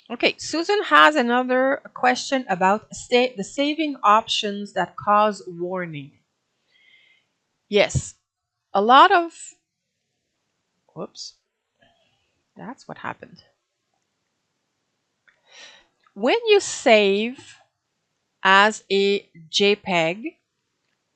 Okay, Susan has another question about the saving options that cause warning. Yes, a lot of, whoops, that's what happened. When you save as a JPEG,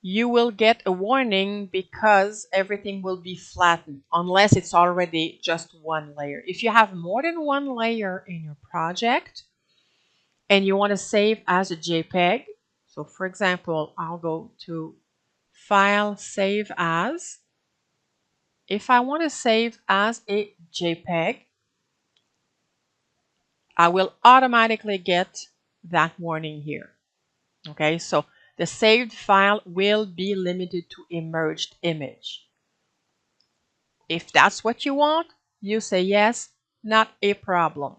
you will get a warning because everything will be flattened unless it's already just one layer. If you have more than one layer in your project and you want to save as a JPEG, so for example, I'll go to File, Save As. If I want to save as a JPEG, I will automatically get that warning here. Okay, so the saved file will be limited to a merged image. If that's what you want, you say yes, not a problem.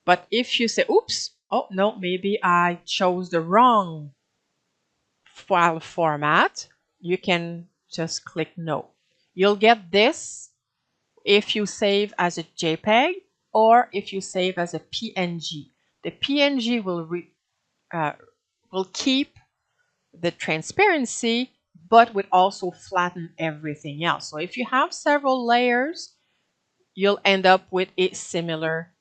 But if you say, oops, oh no, maybe I chose the wrong file format, you can just click no. You'll get this if you save as a JPEG or if you save as a PNG. The PNG will keep the transparency, but would also flatten everything else. So if you have several layers, you'll end up with a similar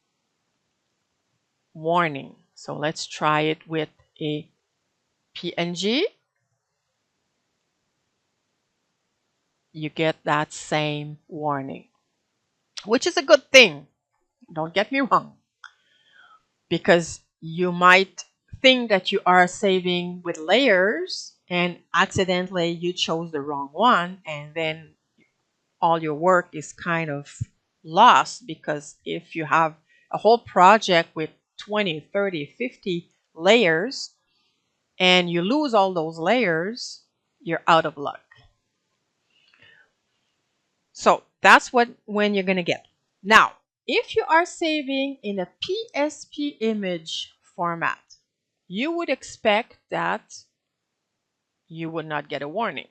warning. So let's try it with a PNG. You get that same warning, which is a good thing. Don't get me wrong, because you might think that you are saving with layers and accidentally you chose the wrong one, and then all your work is kind of lost, because if you have a whole project with 20, 30, 50 layers and you lose all those layers, you're out of luck. So that's when you're going to get. Now, if you are saving in a PSP image format, you would expect that you would not get a warning.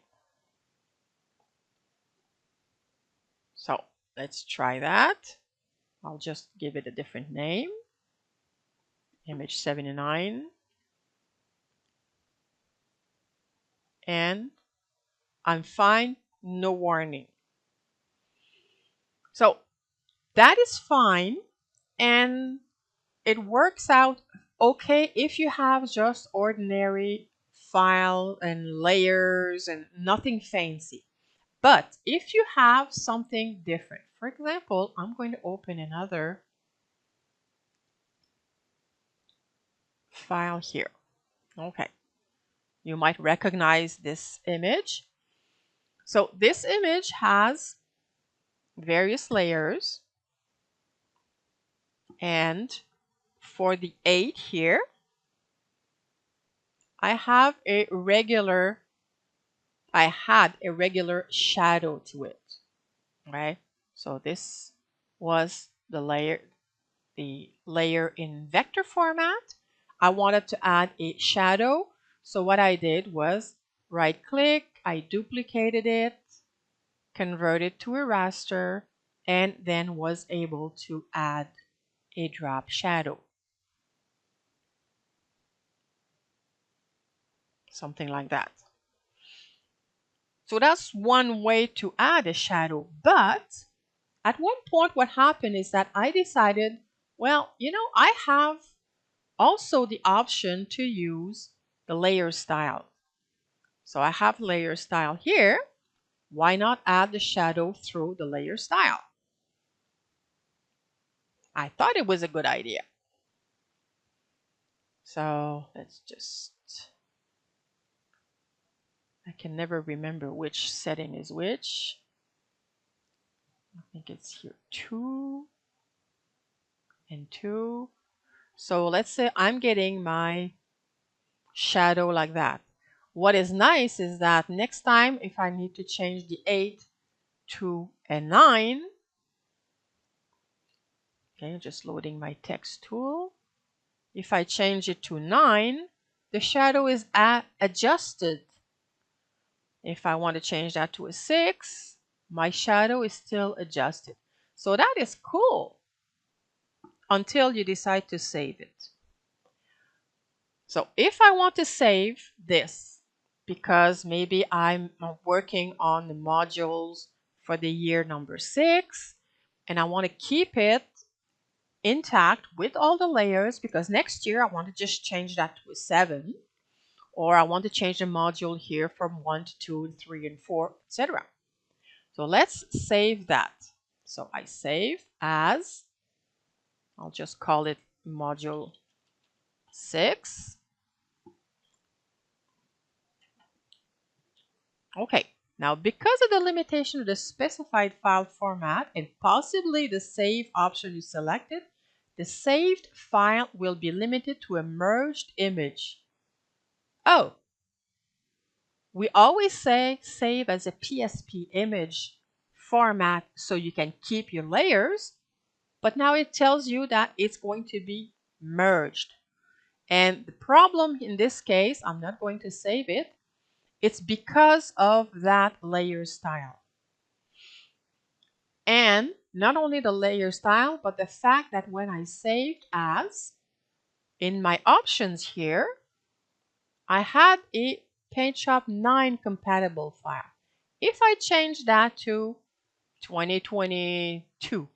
So let's try that. I'll just give it a different name. Image 79. And I'm fine, no warning. So that is fine, and it works out okay if you have just ordinary file and layers and nothing fancy. But if you have something different, for example, I'm going to open another file here. Okay, you might recognize this image. So this image has various layers, and for the 8 here, I had a regular shadow to it, right? So this was the layer in vector format. I wanted to add a shadow. So what I did was right click, I duplicated it, converted to a raster, and then was able to add a drop shadow. Something like that. So that's one way to add a shadow. But at one point, what happened is that I decided, well, I have also the option to use the layer style. So I have layer style here. Why not add the shadow through the layer style? I thought it was a good idea. So let's just, I can never remember which setting is which. I think it's here 2 and 2. So let's say I'm getting my shadow like that. What is nice is that next time if I need to change the 8 to a 9, okay, just loading my text tool. If I change it to 9, the shadow is adjusted. If I want to change that to a 6, my shadow is still adjusted. So that is cool. until you decide to save it. So if I want to save this, because maybe I'm working on the modules for the year number 6, and I want to keep it intact with all the layers, because next year I want to just change that to a 7, or I want to change the module here from 1 to 2, 3, and 4, etc. So let's save that. So I save as, I'll just call it module 6. Okay, now because of the limitation of the specified file format and possibly the save option you selected, the saved file will be limited to a merged image. Oh, we always say save as a PSP image format so you can keep your layers, but now it tells you that it's going to be merged. And the problem in this case, I'm not going to save it. It's because of that layer style. And not only the layer style, but the fact that when I saved as, in my options here, I had a PaintShop 9 compatible file. If I change that to 2022,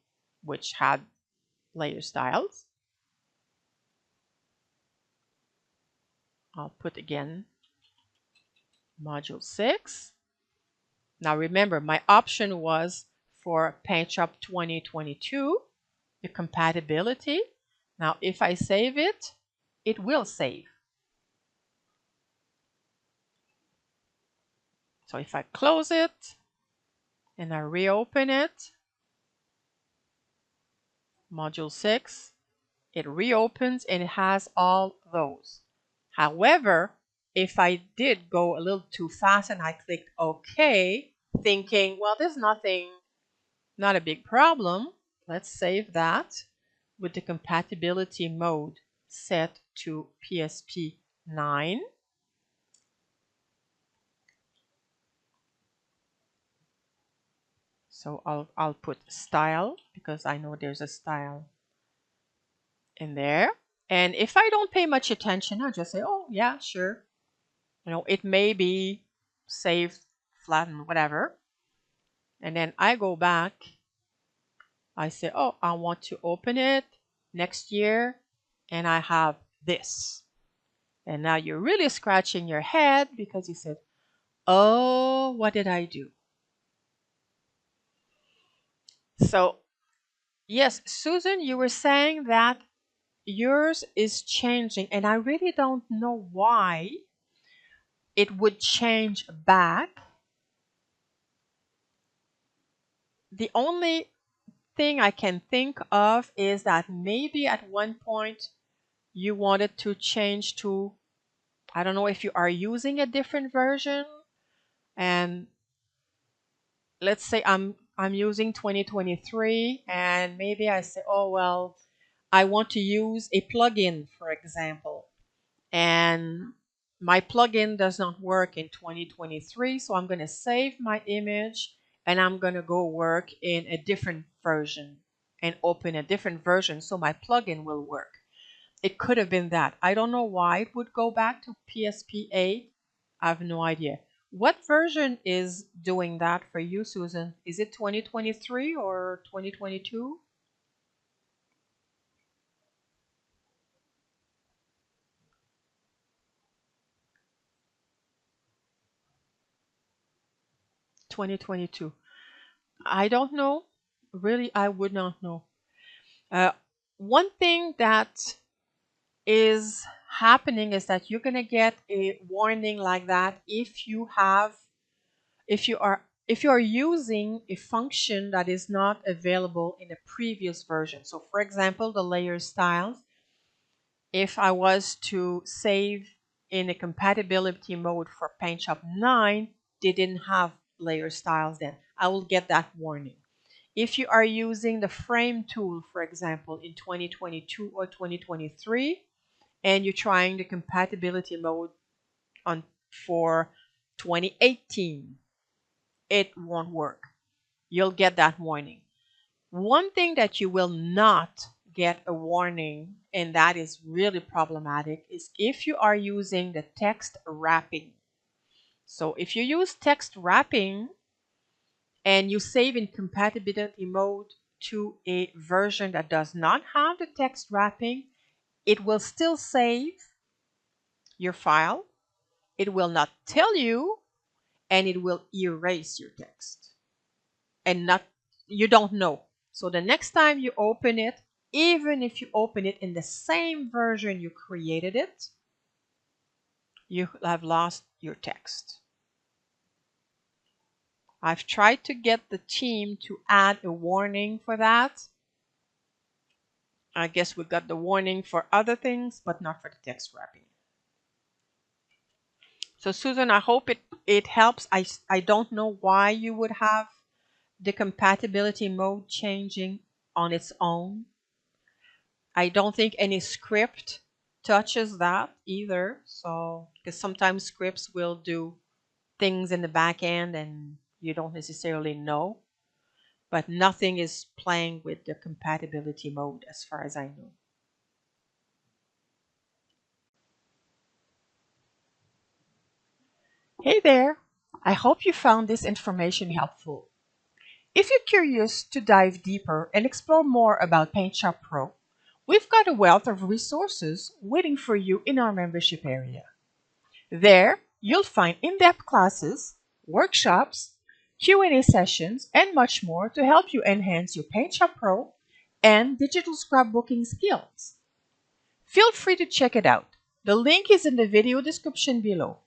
which had layer styles, I'll put again module 6. Now remember, my option was for PaintShop 2022, the compatibility. Now if I save it, it will save. So if I close it and I reopen it, module 6, it reopens and it has all those. However, if I did go a little too fast and I clicked OK, thinking, well, there's nothing, not a big problem, let's save that with the compatibility mode set to PSP 9. So I'll put style because I know there's a style in there. And if I don't pay much attention, I'll just say, oh, yeah, sure. You know, it may be saved, flattened, whatever. And then I go back. I say, oh, I want to open it next year. And I have this. And now you're really scratching your head because you said, oh, what did I do? So, yes, Susan, you were saying that yours is changing. And I really don't know why it would change back. The only thing I can think of is that maybe at one point you wanted to change to, I don't know if you are using a different version, and let's say I'm using 2023 and maybe I say, oh well, I want to use a plugin, for example, and my plugin does not work in 2023, so I'm going to save my image and I'm going to go work in a different version and open a different version so my plugin will work. It could have been that. I don't know why it would go back to PSP 8. I have no idea. What version is doing that for you, Susan? Is it 2023 or 2022? 2022. I don't know. Really, I would not know. Uh, One thing that is happening is that you're going to get a warning like that if you are using a function that is not available in a previous version. So for example, the layer styles, if I was to save in a compatibility mode for PaintShop 9, they didn't have layer styles then. I will get that warning. If you are using the frame tool, for example, in 2022 or 2023, and you're trying the compatibility mode on for 2018, it won't work. You'll get that warning. One thing that you will not get a warning, and that is really problematic, is if you are using the text wrapping. So if you use text wrapping and you save in compatibility mode to a version that does not have the text wrapping, it will still save your file, it will not tell you, and it will erase your text. And not, you don't know. So the next time you open it, even if you open it in the same version you created it, you have lost your text. I've tried to get the team to add a warning for that. I guess we got the warning for other things, but not for the text wrapping. So Susan, I hope it helps. I don't know why you would have the compatibility mode changing on its own. I don't think any script touches that either. So, because sometimes scripts will do things in the back end and you don't necessarily know, but nothing is playing with the compatibility mode as far as I know. Hey there! I hope you found this information helpful. If you're curious to dive deeper and explore more about PaintShop Pro, we've got a wealth of resources waiting for you in our membership area. There, you'll find in-depth classes, workshops, Q&A sessions, and much more to help you enhance your PaintShop Pro and digital scrapbooking skills. Feel free to check it out. The link is in the video description below.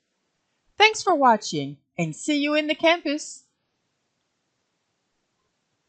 Thanks for watching and see you in the campus!